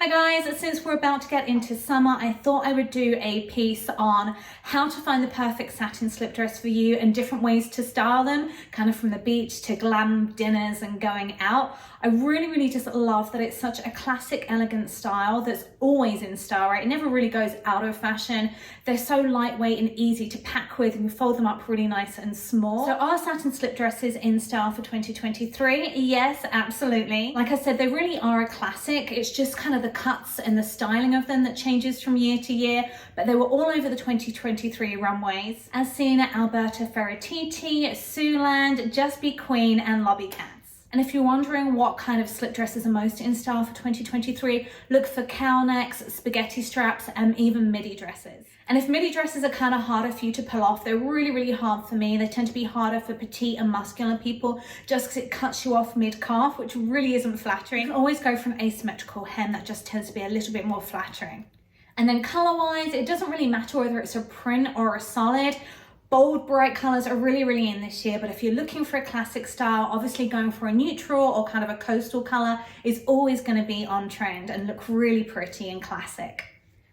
Hi guys, since we're about to get into summer, I thought I would do a piece on how to find the perfect satin slip dress for you and different ways to style them, kind of from the beach to glam dinners and going out. I really just love that it's such a classic, elegant style that's always in style, right? It never really goes out of fashion. They're so lightweight and easy to pack with, and you fold them up really nice and small. So are satin slip dresses in style for 2023? Yes, absolutely. Like I said, they really are a classic. It's just kind of the cuts and the styling of them that changes from year to year, but they were all over the 2023 runways, as seen at Alberta Ferrettiti, Siouxland, Just Be Queen and Lobby Cats. And if you're wondering what kind of slip dresses are most in style for 2023, look for cowl necks, spaghetti straps, and even midi dresses. And if midi dresses are kind of harder for you to pull off, they're really hard for me. They tend to be harder for petite and muscular people just because it cuts you off mid-calf, which really isn't flattering. You can always go for an asymmetrical hem that just tends to be a little bit more flattering. And then color-wise, it doesn't really matter whether it's a print or a solid. Bold, bright colors are really in this year, but if you're looking for a classic style, obviously going for a neutral or kind of a coastal color is always going to be on trend and look really pretty and classic.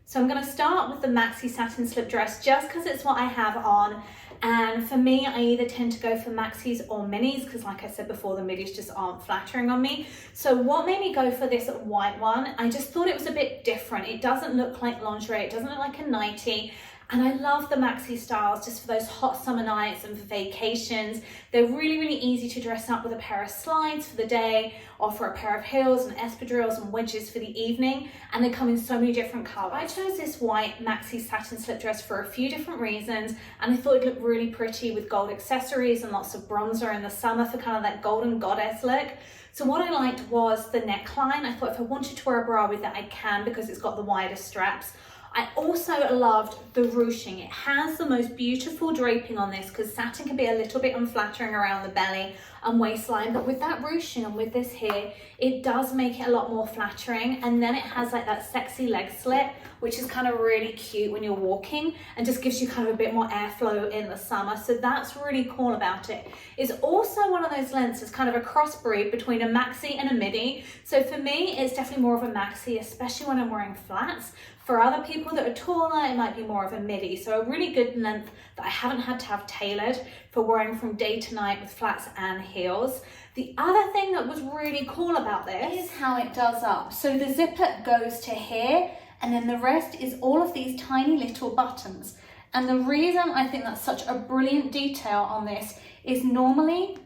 So I'm going to start with the maxi satin slip dress just because it's what I have on. And for me, I either tend to go for maxis or minis because, like I said before, the midis just aren't flattering on me. So what made me go for this white one, I just thought it was a bit different. It doesn't look like lingerie, it doesn't look like a nightie. And I love the maxi styles just for those hot summer nights and for vacations. They're really easy to dress up with a pair of slides for the day or for a pair of heels and espadrilles and wedges for the evening. And they come in so many different colors. I chose this white maxi satin slip dress for a few different reasons. And I thought it looked really pretty with gold accessories and lots of bronzer in the summer for kind of that golden goddess look. So what I liked was the neckline. I thought if I wanted to wear a bra with it, I can because it's got the widest straps. I also loved the ruching. It has the most beautiful draping on this because satin can be a little bit unflattering around the belly and waistline, but with that ruching and with this here, it does make it a lot more flattering. And then it has like that sexy leg slit, which is kind of really cute when you're walking and just gives you kind of a bit more airflow in the summer. So that's really cool about it. It's also one of those lengths that's kind of a crossbreed between a maxi and a midi. So for me, it's definitely more of a maxi, especially when I'm wearing flats. For other people that are taller, it might be more of a midi. So a really good length that I haven't had to have tailored for wearing from day to night with flats and heels. The other thing that was really cool about this is how it does up. So the zipper goes to here, and then the rest is all of these tiny little buttons. And the reason I think that's such a brilliant detail on this is normally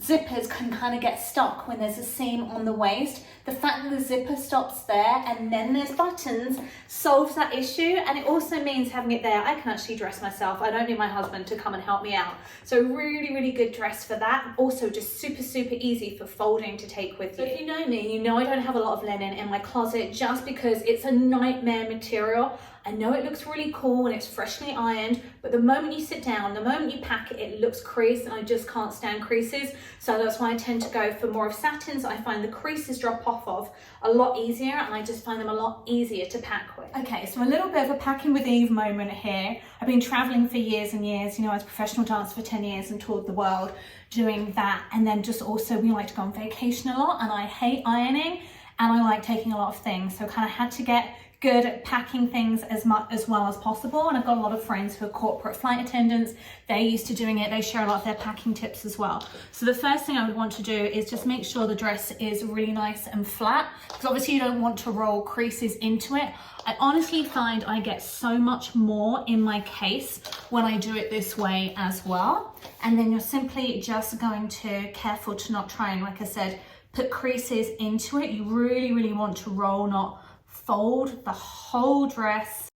zippers can kind of get stuck when there's a seam on the waist. The fact that the zipper stops there and then there's buttons solves that issue, and it also means having it there, I can actually dress myself. I don't need my husband to come and help me out. So really good dress for that. Also just super easy for folding to take with you. So if you know me, you know I don't have a lot of linen in my closet just because it's a nightmare material. I know it looks really cool when it's freshly ironed, but the moment you sit down, the moment you pack it, it looks creased, and I just can't stand creases. So that's why I tend to go for more of satins. I find the creases drop off of a lot easier, and I just find them a lot easier to pack with. Okay, so a little bit of a packing with Eve moment here. I've been traveling for years and years. You know, I was a professional dancer for 10 years and toured the world doing that. And then just also we like to go on vacation a lot, and I hate ironing and I like taking a lot of things. So kind of had to get good at packing things as well as possible. And I've got a lot of friends who are corporate flight attendants. They're used to doing it. They share a lot of their packing tips as well. So the first thing I would want to do is just make sure the dress is really nice and flat, because obviously you don't want to roll creases into it. I honestly find I get so much more in my case when I do it this way as well. And then you're simply just going to, careful to not try and, like I said, put creases into it. You really want to roll, not fold the whole dress.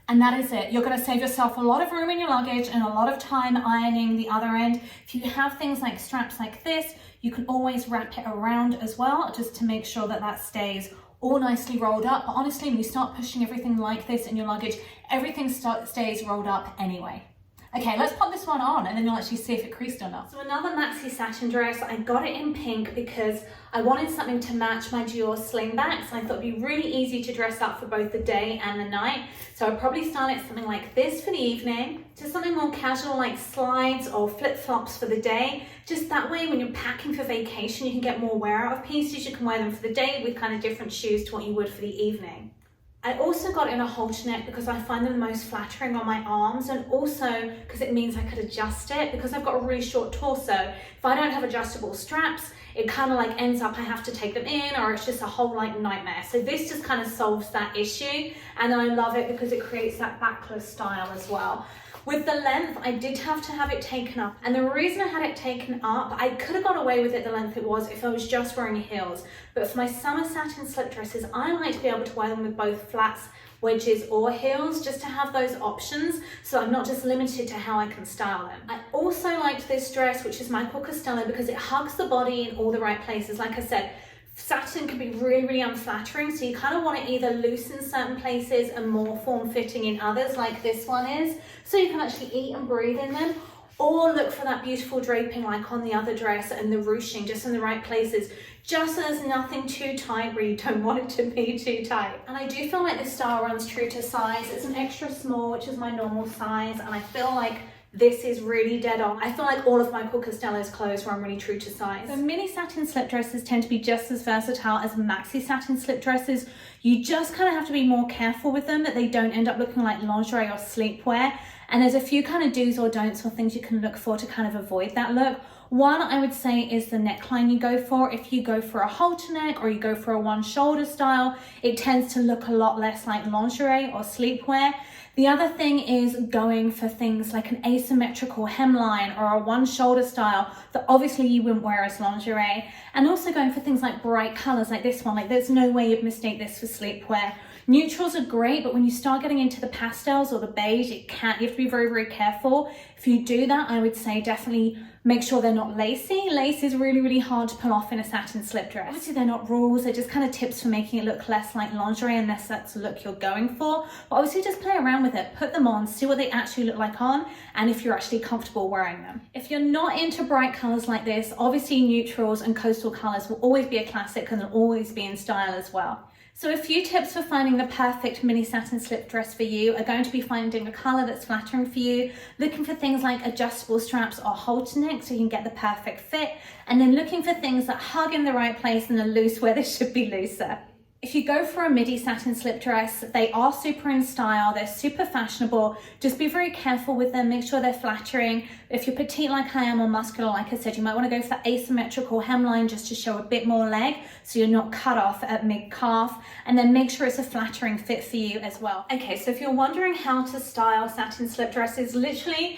And that is it. You're going to save yourself a lot of room in your luggage and a lot of time ironing the other end. If you have things like straps like this, you can always wrap it around as well, just to make sure that that stays all nicely rolled up. But honestly, when you start pushing everything like this in your luggage, everything stays rolled up anyway. Okay, let's pop this one on and then you'll actually see if it creased or not. So another maxi satin dress, I got it in pink because I wanted something to match my Dior slingbacks. I thought it'd be really easy to dress up for both the day and the night. So I'd probably style it something like this for the evening, to something more casual like slides or flip-flops for the day. Just that way when you're packing for vacation, you can get more wear out of pieces. You can wear them for the day with kind of different shoes to what you would for the evening. I also got it in a halter neck because I find them the most flattering on my arms, and also because it means I could adjust it because I've got a really short torso. If I don't have adjustable straps, it kind of like ends up I have to take them in, or it's just a whole like nightmare. So this just kind of solves that issue, and then I love it because it creates that backless style as well. With the length, I did have to have it taken up. And the reason I had it taken up, I could have got away with it the length it was if I was just wearing heels. But for my summer satin slip dresses, I like to be able to wear them with both flats, wedges or heels, just to have those options so I'm not just limited to how I can style them. I also liked this dress, which is Michael Costello, because it hugs the body in all the right places. Like I said, satin can be really, really unflattering, so you kind of want it either loose in certain places and more form-fitting in others, like this one is, so you can actually eat and breathe in them, or look for that beautiful draping like on the other dress and the ruching just in the right places, just so there's nothing too tight where you don't want it to be too tight. And I do feel like this style runs true to size. It's an extra small, which is my normal size, and I feel like this is really dead on. I feel like all of Michael Costello's clothes run really true to size. So mini satin slip dresses tend to be just as versatile as maxi satin slip dresses. You just kind of have to be more careful with them that they don't end up looking like lingerie or sleepwear. And there's a few kind of do's or don'ts or things you can look for to kind of avoid that look. One, I would say, is the neckline you go for. If you go for a halter neck or you go for a one shoulder style, it tends to look a lot less like lingerie or sleepwear. The other thing is going for things like an asymmetrical hemline or a one shoulder style that obviously you wouldn't wear as lingerie. And also going for things like bright colors like this one. Like there's no way you'd mistake this for sleepwear. Neutrals are great, but when you start getting into the pastels or the beige, you have to be very, very careful. If you do that, I would say definitely make sure they're not lacy. Lace is really, really hard to pull off in a satin slip dress. Obviously, they're not rules. They're just kind of tips for making it look less like lingerie, unless that's the look you're going for. But obviously, just play around with it. Put them on, see what they actually look like on, and if you're actually comfortable wearing them. If you're not into bright colors like this, obviously neutrals and coastal colors will always be a classic and they'll always be in style as well. So a few tips for finding the perfect mini satin slip dress for you are going to be finding a color that's flattering for you, looking for things like adjustable straps or halter neck so you can get the perfect fit, and then looking for things that hug in the right place and are loose where they should be looser. If you go for a midi satin slip dress, they are super in style, they're super fashionable. Just be very careful with them, make sure they're flattering. If you're petite like I am or muscular, like I said, you might want to go for that asymmetrical hemline just to show a bit more leg so you're not cut off at mid-calf, and then make sure it's a flattering fit for you as well. Okay, so if you're wondering how to style satin slip dresses, literally,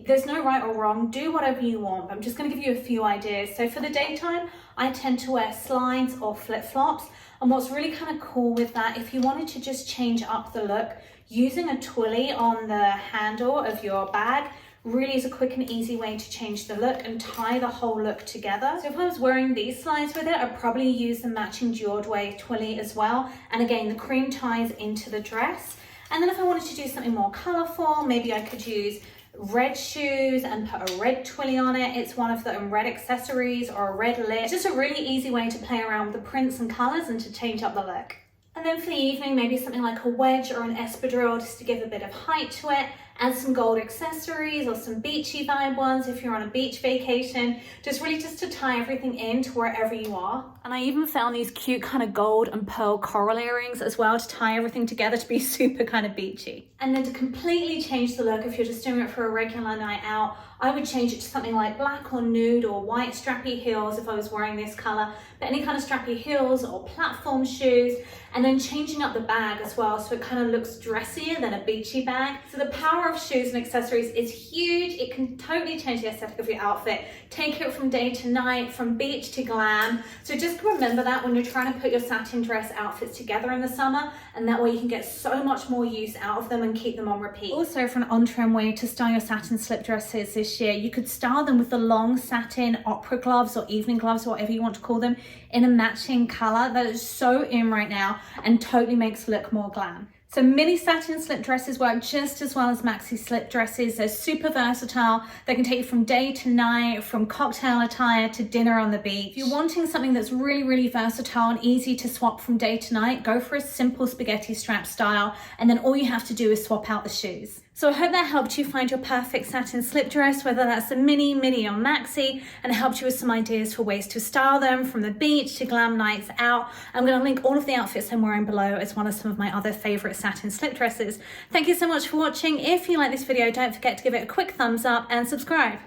there's no right or wrong, do whatever you want. I'm just going to give you a few ideas. So for the daytime, I tend to wear slides or flip-flops. And what's really kind of cool with that, if you wanted to just change up the look, using a twilly on the handle of your bag really is a quick and easy way to change the look and tie the whole look together. So if I was wearing these slides with it, I'd probably use the matching Jordway twilly as well. And again, the cream ties into the dress. And then if I wanted to do something more colorful, maybe I could use red shoes and put a red twilly on it. It's one of the red accessories or a red lip. It's just a really easy way to play around with the prints and colors and to change up the look. And then for the evening, maybe something like a wedge or an espadrille just to give a bit of height to it. Add some gold accessories or some beachy vibe ones if you're on a beach vacation. Just really just to tie everything in to wherever you are. And I even found these cute kind of gold and pearl coral earrings as well to tie everything together to be super kind of beachy. And then to completely change the look, if you're just doing it for a regular night out, I would change it to something like black or nude or white strappy heels if I was wearing this color, but any kind of strappy heels or platform shoes, and then changing up the bag as well so it kind of looks dressier than a beachy bag. So the power of shoes and accessories is huge. It can totally change the aesthetic of your outfit. Take it from day to night, from beach to glam. So just remember that when you're trying to put your satin dress outfits together in the summer, and that way you can get so much more use out of them and keep them on repeat. Also, for an on-trend way to style your satin slip dresses this year, you could style them with the long satin opera gloves or evening gloves, whatever you want to call them, in a matching color. That is so in right now and totally makes it look more glam. So mini satin slip dresses work just as well as maxi slip dresses. They're super versatile. They can take you from day to night, from cocktail attire to dinner on the beach. If you're wanting something that's really, really versatile and easy to swap from day to night, go for a simple spaghetti strap style, and then all you have to do is swap out the shoes. So I hope that helped you find your perfect satin slip dress, whether that's a mini, midi or maxi, and helped you with some ideas for ways to style them from the beach to glam nights out. I'm going to link all of the outfits I'm wearing below as well as some of my other favorite satin slip dresses. Thank you so much for watching. If you like this video, don't forget to give it a quick thumbs up and subscribe.